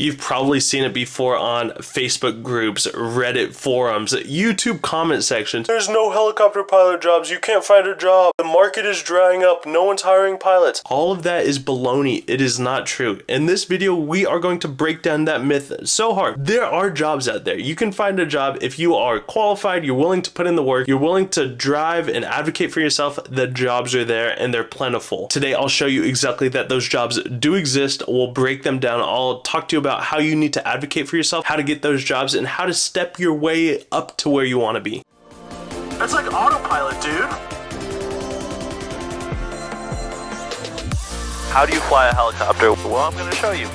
You've probably seen it before on Facebook groups, Reddit forums, YouTube comment sections. There's no helicopter pilot jobs. You can't find a job. The market is drying up. No one's hiring pilots. All of that is baloney. It is not true. In this video, we are going to break down that myth so hard. There are jobs out there. You can find a job if you are qualified, you're willing to put in the work, you're willing to drive and advocate for yourself. The jobs are there and they're plentiful. Today, I'll show you exactly that those jobs do exist. We'll break them down. I'll talk to you about how you need to advocate for yourself, how to get those jobs, and how to step your way up to where you want to be. That's like autopilot, dude. How do you fly a helicopter? Well, I'm going to show you.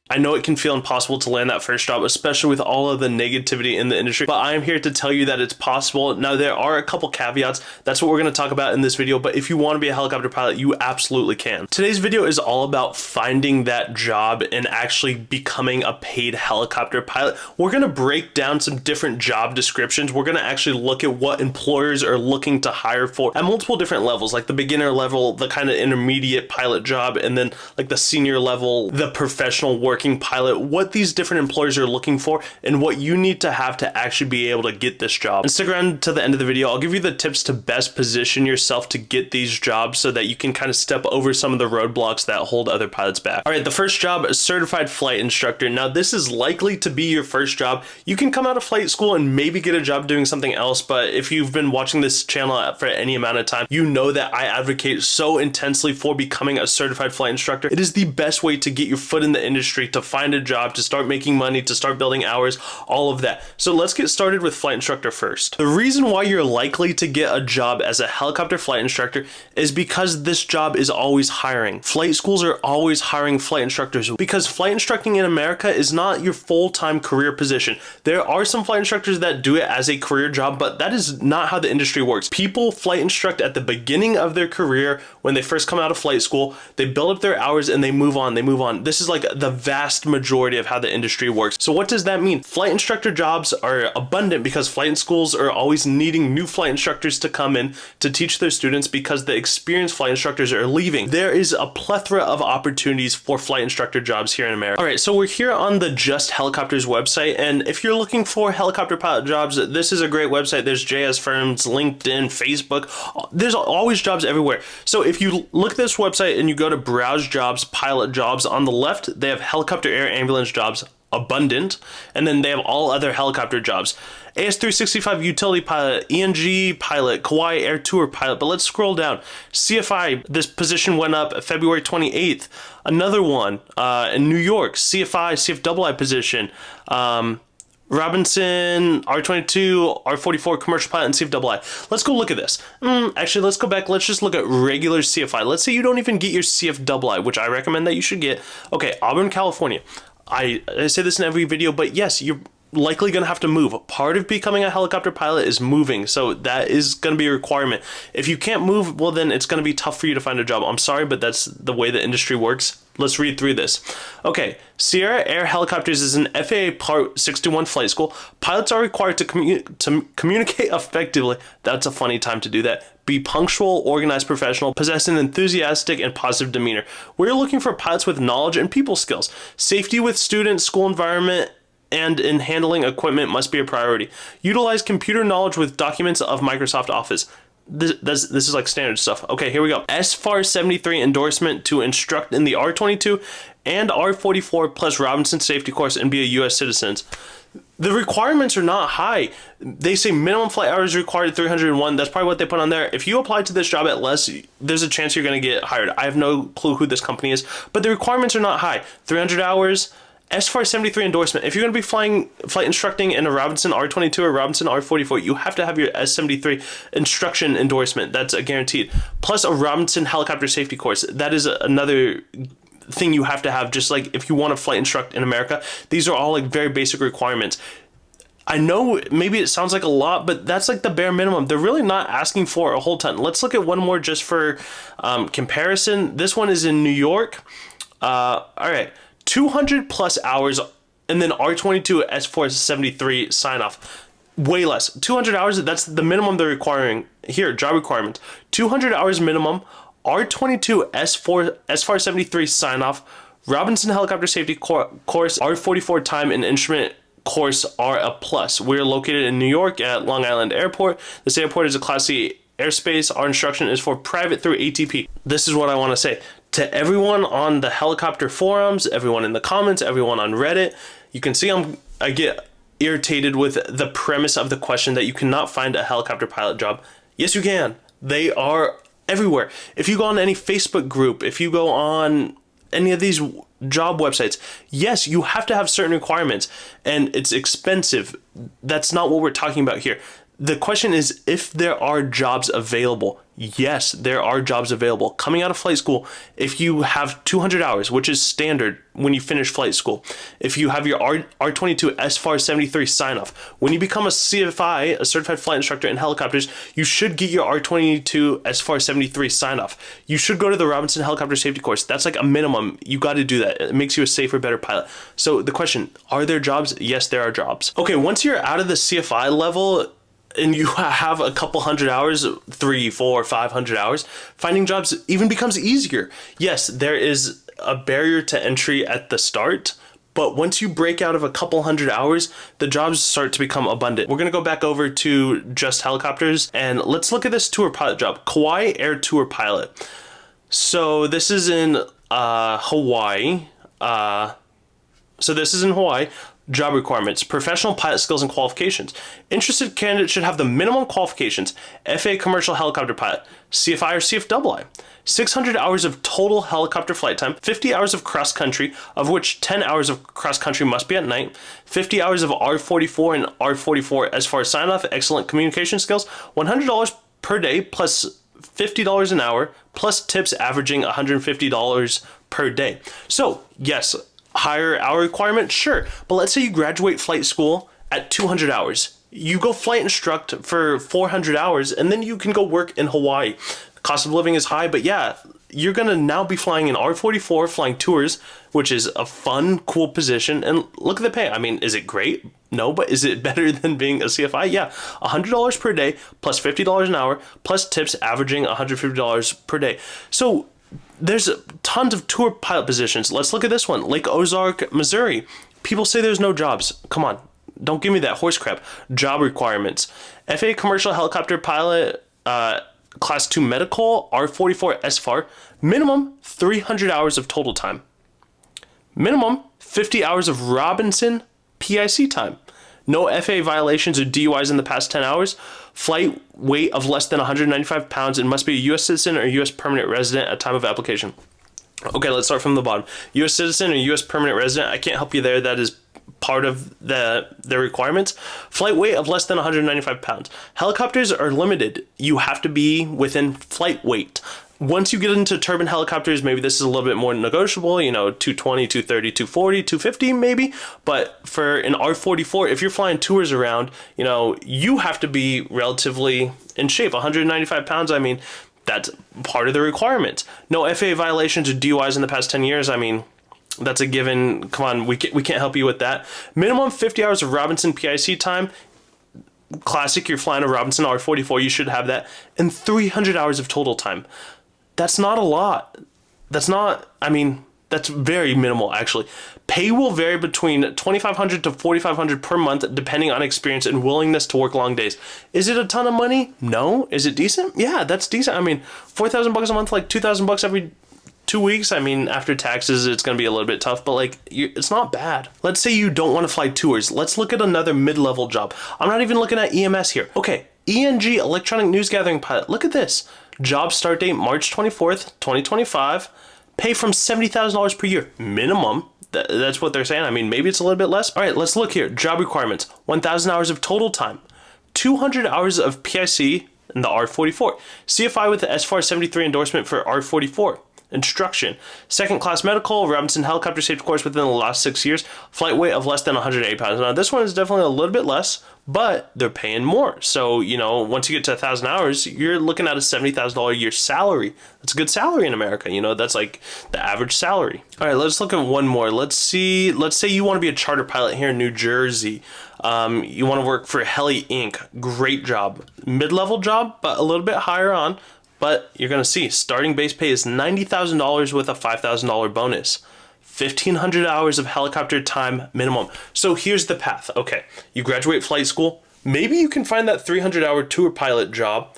I know it can feel impossible to land that first job, especially with all of the negativity in the industry, but I am here to tell you that it's possible. Now, there are a couple caveats. That's what we're going to talk about in this video, but if you want to be a helicopter pilot, you absolutely can. Today's video is all about finding that job and actually becoming a paid helicopter pilot. We're going to break down some different job descriptions. We're going to actually look at what employers are looking to hire for at multiple different levels, like the beginner level, the kind of intermediate pilot job, and then like the senior level, the professional working pilot, what these different employers are looking for and what you need to have to actually be able to get this job. And stick around to the end of the video. I'll give you the tips to best position yourself to get these jobs so that you can kind of step over some of the roadblocks that hold other pilots back. All right, the first job is certified flight instructor. Now, this is likely to be your first job. You can come out of flight school and maybe get a job doing something else, but if you've been watching this channel for any amount of time, you know that I advocate so intensely for becoming a certified flight instructor. It is the best way to get your foot in the industry, to find a job, to start making money, to start building hours, all of that. So let's get started with flight instructor first. The reason why you're likely to get a job as a helicopter flight instructor is because this job is always hiring. Flight schools are always hiring flight instructors because flight instructing in America is not your full-time career position. There are some flight instructors that do it as a career job, but that is not how the industry works. People flight instruct at the beginning of their career when they first come out of flight school. They build up their hours and they move on. This is like the vast majority of how the industry works. So what does that mean? Flight instructor jobs are abundant because flight schools are always needing new flight instructors to come in to teach their students because the experienced flight instructors are leaving. There is a plethora of opportunities for flight instructor jobs here in America. All right, so we're here on the Just Helicopters website, and if you're looking for helicopter pilot jobs, this is a great website. There's JS firms, LinkedIn, Facebook. There's always jobs everywhere. So if you look at this website and you go to browse jobs, pilot jobs, on the left, they have helicopter air ambulance jobs, abundant, and then they have all other helicopter jobs. AS365 utility pilot, ENG pilot, Kauai air tour pilot. But let's scroll down. CFI, this position went up February 28th. Another one in New York, CFI, CFII position. Robinson, R22, R44, commercial pilot, and CFII. Let's go look at this. Actually, let's go back. Let's just look at regular CFI. Let's say you don't even get your CFII, which I recommend that you should get. Okay, Auburn, California. I say this in every video, but yes, you're likely going to have to move. Part of becoming a helicopter pilot is moving, so that is going to be a requirement. If you can't move, well, then it's going to be tough for you to find a job. I'm sorry, but that's the way the industry works. Let's read through this. Okay, Sierra Air Helicopters is an FAA Part 61 flight school. Pilots are required to communicate effectively. That's a funny time to do that. Be punctual, organized, professional, possess an enthusiastic and positive demeanor. We're looking for pilots with knowledge and people skills. Safety with students, school environment, and in handling equipment must be a priority. Utilize computer knowledge with documents of Microsoft Office. This is like standard stuff. Okay, here we go. SFAR 73 endorsement to instruct in the R22 and R44 plus Robinson safety course and be a U.S. citizen. The requirements are not high. They say minimum flight hours required 301. That's probably what they put on there. If you apply to this job at less, there's a chance you're going to get hired. I have no clue who this company is, but the requirements are not high. 300 hours, SFAR 73 endorsement. If you're going to be flight instructing in a Robinson R22 or Robinson R44, you have to have your S73 instruction endorsement. That's a guaranteed. Plus a Robinson helicopter safety course. That is another thing you have to have, just like if you want to flight instruct in America. These are all like very basic requirements. I know maybe it sounds like a lot, but that's like the bare minimum. They're really not asking for a whole ton. Let's look at one more just for comparison. This one is in New York. All right. 200 plus hours, and then R22 S473 sign off. Way less. 200 hours, that's the minimum they're requiring here, job requirements. 200 hours minimum, R22 S473 sign off, Robinson Helicopter Safety Course, R44 time and instrument course are a plus. We're located in New York at Long Island Airport. This airport is a Class C airspace. Our instruction is for private through ATP. This is what I want to say to everyone on the helicopter forums, everyone in the comments, everyone on Reddit. You can see I get irritated with the premise of the question that you cannot find a helicopter pilot job. Yes, you can. They are everywhere. If you go on any Facebook group, if you go on any of these job websites, yes, you have to have certain requirements, and it's expensive. That's not what we're talking about here. The question is if there are jobs available. Yes, there are jobs available. Coming out of flight school, if you have 200 hours, which is standard when you finish flight school, if you have your R22 SFAR 73 sign-off, when you become a CFI, a certified flight instructor in helicopters, you should get your R22 SFAR 73 sign-off. You should go to the Robinson Helicopter Safety Course. That's like a minimum. You got to do that. It makes you a safer, better pilot. So the question, are there jobs? Yes, there are jobs. Okay, once you're out of the CFI level, and you have a couple hundred hours, 300, 400, 500 hours, finding jobs even becomes easier. Yes, there is a barrier to entry at the start, but once you break out of a couple hundred hours, the jobs start to become abundant. We're gonna go back over to just helicopters, and let's look at this tour pilot job, Kauai Air Tour Pilot. So this is in Hawaii. Job requirements, professional pilot skills and qualifications. Interested candidates should have the minimum qualifications: FAA commercial helicopter pilot, CFI or CFII, 600 hours of total helicopter flight time, 50 hours of cross country, of which 10 hours of cross country must be at night, 50 hours of R44 and R44 as far as sign off, excellent communication skills, $100 per day plus $50 an hour, plus tips averaging $150 per day. So yes, higher hour requirement, sure. But let's say you graduate flight school at 200 hours. You go flight instruct for 400 hours, and then you can go work in Hawaii. Cost of living is high, but yeah, you're gonna now be flying an R44, flying tours, which is a fun, cool position. And look at the pay. I mean, is it great? No, but is it better than being a CFI? Yeah, $100 per day, plus $50 an hour, plus tips averaging $150 per day. So there's tons of tour pilot positions. Let's look at this one, Lake Ozark, Missouri. People say there's no jobs. Come on, don't give me that horse crap. Job requirements: FAA commercial helicopter pilot, class 2 medical, R44 SFAR, minimum 300 hours of total time, minimum 50 hours of Robinson PIC time, no FAA violations or DUIs in the past 10 hours, flight weight of less than 195 pounds, and must be a U.S. citizen or U.S. permanent resident at time of application. Okay, let's start from the bottom. U.S. citizen or U.S. permanent resident, I can't help you there. That is part of the requirements. Flight weight of less than 195 pounds. Helicopters are limited. You have to be within flight weight. Once you get into turbine helicopters, maybe this is a little bit more negotiable, 220, 230, 240, 250 maybe. But for an R44, if you're flying tours around, you have to be relatively in shape. 195 pounds, I mean, that's part of the requirements. No FAA violations or DUIs in the past 10 years, I mean, that's a given. Come on, we can't help you with that. Minimum 50 hours of Robinson PIC time. Classic, you're flying a Robinson R44, you should have that. And 300 hours of total time. That's not a lot. That's very minimal, actually. Pay will vary between $2,500 to $4,500 per month, depending on experience and willingness to work long days. Is it a ton of money? No. Is it decent? Yeah, that's decent. I mean, $4,000 a month, like $2,000 every 2 weeks. I mean, after taxes, it's going to be a little bit tough, but it's not bad. Let's say you don't want to fly tours. Let's look at another mid-level job. I'm not even looking at EMS here. Okay, ENG, electronic news gathering pilot. Look at this. Job start date March 24th, 2025. Pay from $70,000 per year minimum. That's what they're saying. I mean, maybe it's a little bit less. All right, let's look here. Job requirements: 1,000 hours of total time, 200 hours of PIC in the R44, CFI with the SFAR 73 endorsement for R44. Instruction: second class medical, Robinson Helicopter Safety Course within the last 6 years, flight weight of less than 108 pounds. Now, this one is definitely a little bit less, but they're paying more. So, once you get to 1,000 hours, you're looking at a $70,000 a year salary. That's a good salary in America. That's like the average salary. All right, let's look at one more. Let's say you want to be a charter pilot here in New Jersey. You want to work for Heli Inc. Great job. Mid-level job, but a little bit higher on. But you're going to see starting base pay is $90,000 with a $5,000 bonus. 1,500 hours of helicopter time minimum. So here's the path. Okay, you graduate flight school. Maybe you can find that 300-hour tour pilot job.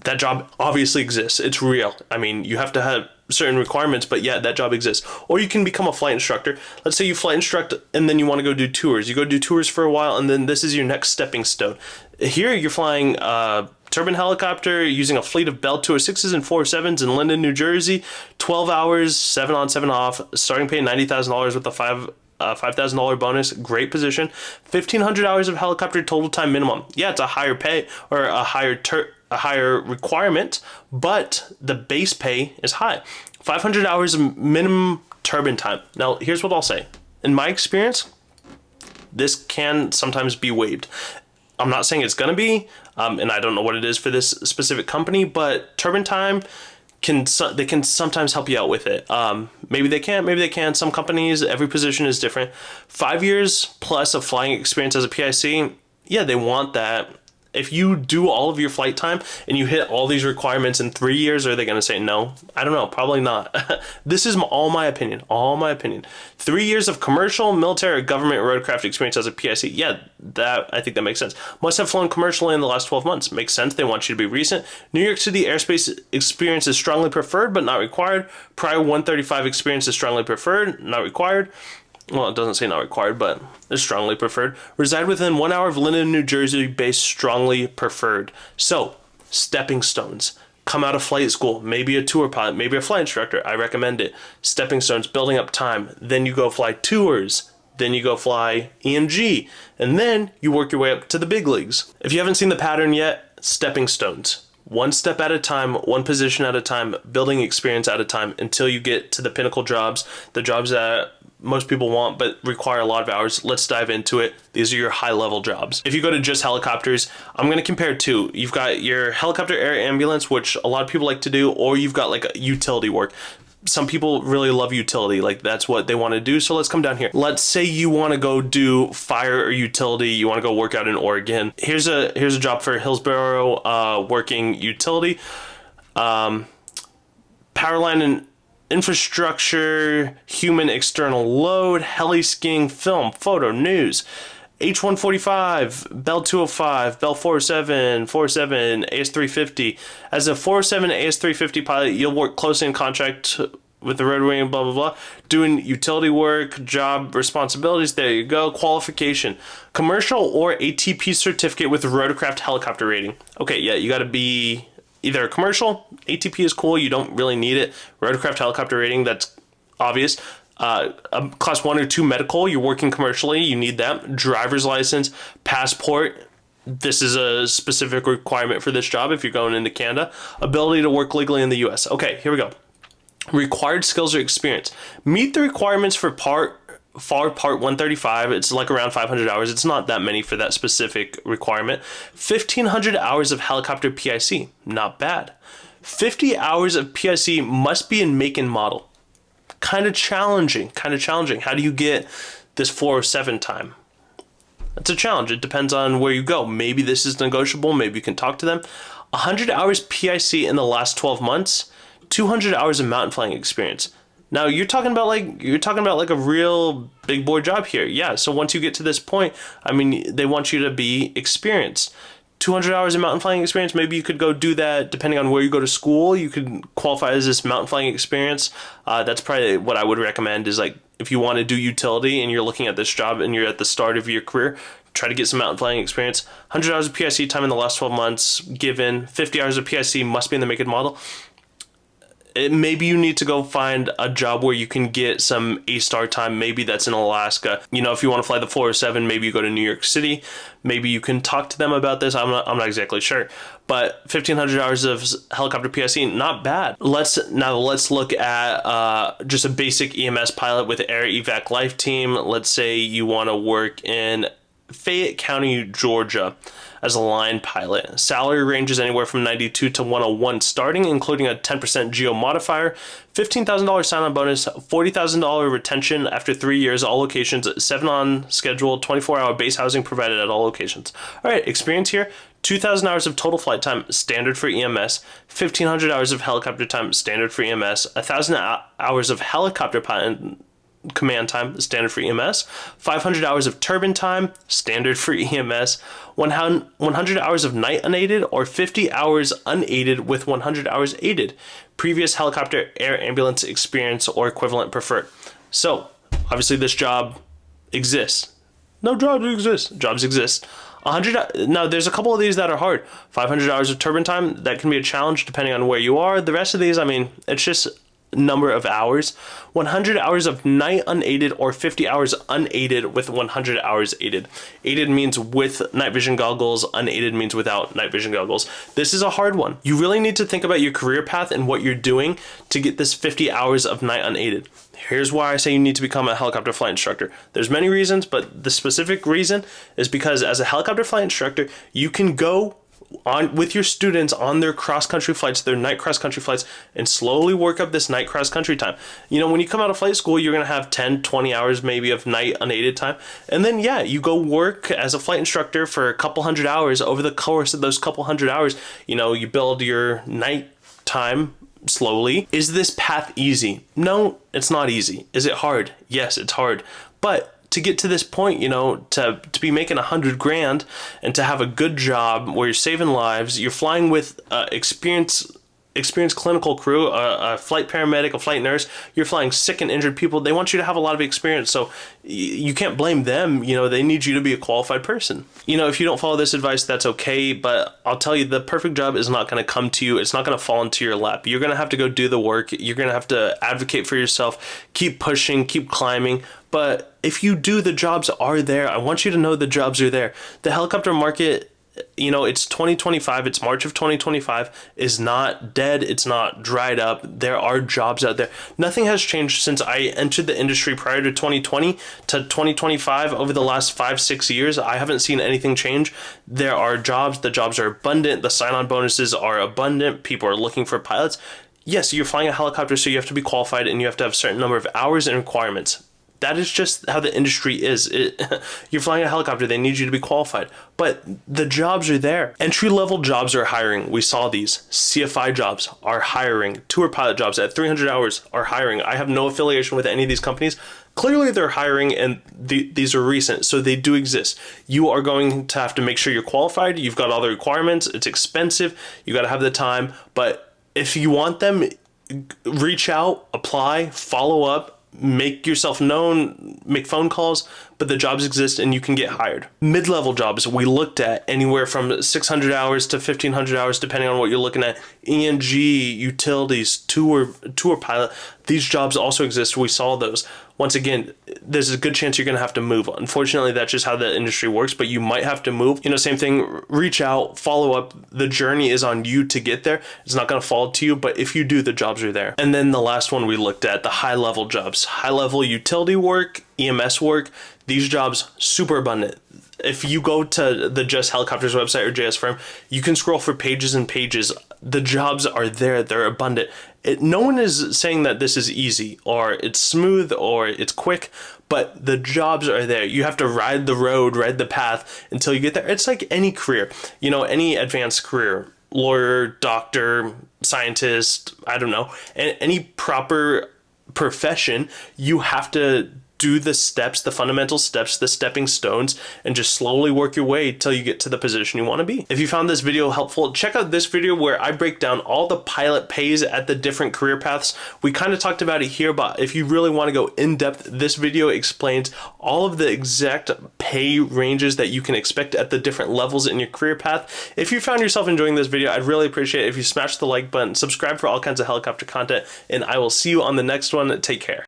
That job obviously exists. It's real. I mean, you have to have certain requirements, but yeah, that job exists. Or you can become a flight instructor. Let's say you flight instruct and then you want to go do tours. You go do tours for a while, and then this is your next stepping stone. Here you're flying turbine helicopter using a fleet of Bell 206s and 407s in Linden, New Jersey. 12 hours, 7 on, 7 off. Starting pay $90,000 with a $5,000 bonus. Great position. 1,500 hours of helicopter total time minimum. Yeah, it's a higher pay or a higher requirement, but the base pay is high. 500 hours of minimum turbine time. Now, here's what I'll say. In my experience, this can sometimes be waived. I'm not saying it's going to be, and I don't know what it is for this specific company, but turbine time can sometimes help you out with it. Maybe they can't, maybe they can. Some companies, every position is different. 5 years plus of flying experience as a PIC, yeah, they want that. If you do all of your flight time and you hit all these requirements in 3 years, are they going to say no? I don't know. Probably not. This is all my opinion. 3 years of commercial, military, or government rotorcraft experience as a PIC. Yeah, I think that makes sense. Must have flown commercially in the last 12 months. Makes sense. They want you to be recent. New York City airspace experience is strongly preferred, but not required. Prior 135 experience is strongly preferred, not required. Well, it doesn't say not required, but it's strongly preferred. Reside within 1 hour of Linden, New Jersey, base strongly preferred. So, stepping stones. Come out of flight school, maybe a tour pilot, maybe a flight instructor. I recommend it. Stepping stones, building up time. Then you go fly tours. Then you go fly EMG. And then you work your way up to the big leagues. If you haven't seen the pattern yet, stepping stones. One step at a time, one position at a time, building experience at a time until you get to the pinnacle jobs, the jobs that most people want but require a lot of hours. Let's dive into it. These are your high level jobs. If you go to just helicopters, I'm going to compare two. You've got your helicopter air ambulance, which a lot of people like to do, or you've got like a utility work. Some people really love utility, like that's what they want to do. So let's come down here. Let's say you want to go do fire or utility. You want to go work out in Oregon. Here's a job for Hillsborough, working utility, power line and infrastructure, human external load, heli skiing, film, photo, news, H-145, Bell 205, Bell 407, 407, AS-350. As a 407 AS-350 pilot, you'll work closely in contract with the rotary and blah, blah, blah, doing utility work, job responsibilities. There you go. Qualification, commercial or ATP certificate with rotorcraft helicopter rating. Okay, yeah, you got to be either a commercial, ATP is cool, you don't really need it. Rotorcraft helicopter rating, that's obvious. A class 1 or 2 medical, you're working commercially, you need that. Driver's license, passport, this is a specific requirement for this job if you're going into Canada. Ability to work legally in the US. Okay, here we go. Required skills or experience. Meet the requirements for Part 135. It's like around 500 hours. It's not that many for that specific requirement. 1,500 hours of helicopter PIC. Not bad. 50 hours of PIC must be in make and model. Kind of challenging. How do you get this 407 time? It's a challenge. It depends on where you go. Maybe this is negotiable. Maybe you can talk to them. 100 hours PIC in the last 12 months. 200 hours of mountain flying experience. Now you're talking about like a real big boy job here. Yeah, so once you get to this point, I mean, they want you to be experienced. 200 hours of mountain flying experience, maybe you could go do that depending on where you go to school. You could qualify as this mountain flying experience. That's probably what I would recommend is like if you want to do utility and you're looking at this job and you're at the start of your career, try to get some mountain flying experience. 100 hours of PIC time in the last 12 months given. 50 hours of PIC must be in the make and model. Maybe you need to go find a job where you can get some A-star time. Maybe that's in Alaska. You know, if you want to fly the 407, maybe you go to New York City. Maybe you can talk to them about this. I'm not exactly sure. But 1,500 hours of helicopter PIC, not bad. Let's look at just a basic EMS pilot with Air Evac Life Team. Let's say you want to work in Fayette County, Georgia. as a line pilot. Salary ranges anywhere from 92 to 101 starting, including a 10% geo modifier, $15,000 sign-on bonus, $40,000 retention after 3 years, all locations, 7 on schedule, 24-hour base housing provided at all locations. All right, experience here. 2,000 hours of total flight time, standard for EMS, 1,500 hours of helicopter time, standard for EMS, 1,000 hours of helicopter pilot command time, standard for EMS, 500 hours of turbine time, standard for EMS, 100 hours of night unaided, or 50 hours unaided with 100 hours aided. Previous helicopter, air, ambulance experience, or equivalent preferred. So, obviously this job exists. No jobs exist. Jobs exist. 100. Now, there's a couple of these that are hard. 500 hours of turbine time, that can be a challenge depending on where you are. The rest of these, I mean, it's just number of hours. 100 hours of night unaided, or 50 hours unaided with 100 hours aided. Aided means with night vision goggles, unaided means without night vision goggles. This is a hard one. You really need to think about your career path and what you're doing to get this 50 hours of night unaided. Here's why I say you need to become a helicopter flight instructor. There's many reasons, but the specific reason is because as a helicopter flight instructor, you can go on with your students on their cross-country flights, their night cross-country flights, and slowly work up this night cross-country time. You know, when you come out of flight school, you're going to have 10, 20 hours maybe of night unaided time. And then, yeah, you go work as a flight instructor for a couple hundred hours. Over the course of those couple hundred hours, you know, you build your night time slowly. Is this path easy? No, it's not easy. Is it hard? Yes, it's hard. But to get to this point, you know, to be making $100 grand and to have a good job where you're saving lives, you're flying with experienced clinical crew, a flight paramedic, a flight nurse, you're flying sick and injured people. They want you to have a lot of experience, so you can't blame them. You know, they need you to be a qualified person. You know, if you don't follow this advice, that's okay, but I'll tell you, the perfect job is not going to come to you. It's not going to fall into your lap. You're going to have to go do the work. You're going to have to advocate for yourself, keep pushing, keep climbing. But if you do, the jobs are there. I want you to know the jobs are there. The helicopter market, you know, it's 2025, it's March of 2025, is not dead, it's not dried up. There are jobs out there. Nothing has changed since I entered the industry prior to 2020 to 2025. Over the last 5-6 years, I haven't seen anything change. There are jobs, the jobs are abundant, the sign-on bonuses are abundant, people are looking for pilots. Yes, you're flying a helicopter, so you have to be qualified and you have to have a certain number of hours and requirements. That is just how the industry is. You're flying a helicopter, they need you to be qualified. But the jobs are there. Entry-level jobs are hiring. We saw these. CFI jobs are hiring. Tour pilot jobs at 300 hours are hiring. I have no affiliation with any of these companies. Clearly they're hiring, and these are recent, so they do exist. You are going to have to make sure you're qualified. You've got all the requirements. It's expensive. You got to have the time. But if you want them, reach out, apply, follow up, make yourself known, make phone calls, but the jobs exist and you can get hired. Mid-level jobs, we looked at anywhere from 600 hours to 1,500 hours, depending on what you're looking at. ENG, utilities, tour pilot, these jobs also exist. We saw those. Once again, there's a good chance you're going to have to move. Unfortunately, that's just how the industry works, but you might have to move. You know, same thing, reach out, follow up. The journey is on you to get there. It's not going to fall to you, but if you do, the jobs are there. And then the last one we looked at, the high-level jobs. High-level utility work, EMS work, these jobs, super abundant. If you go to the Just Helicopters website or JS Firm, you can scroll for pages and pages. The jobs are there. They're abundant. No one is saying that this is easy or it's smooth or it's quick, but the jobs are there. You have to ride the road, ride the path until you get there. It's like any career, you know, any advanced career, lawyer, doctor, scientist, I don't know, any proper profession, you have to do the steps, the fundamental steps, the stepping stones, and just slowly work your way till you get to the position you want to be. If you found this video helpful, check out this video where I break down all the pilot pays at the different career paths. We kind of talked about it here, but if you really want to go in depth, this video explains all of the exact pay ranges that you can expect at the different levels in your career path. If you found yourself enjoying this video, I'd really appreciate it if you smash the like button, subscribe for all kinds of helicopter content, and I will see you on the next one. Take care.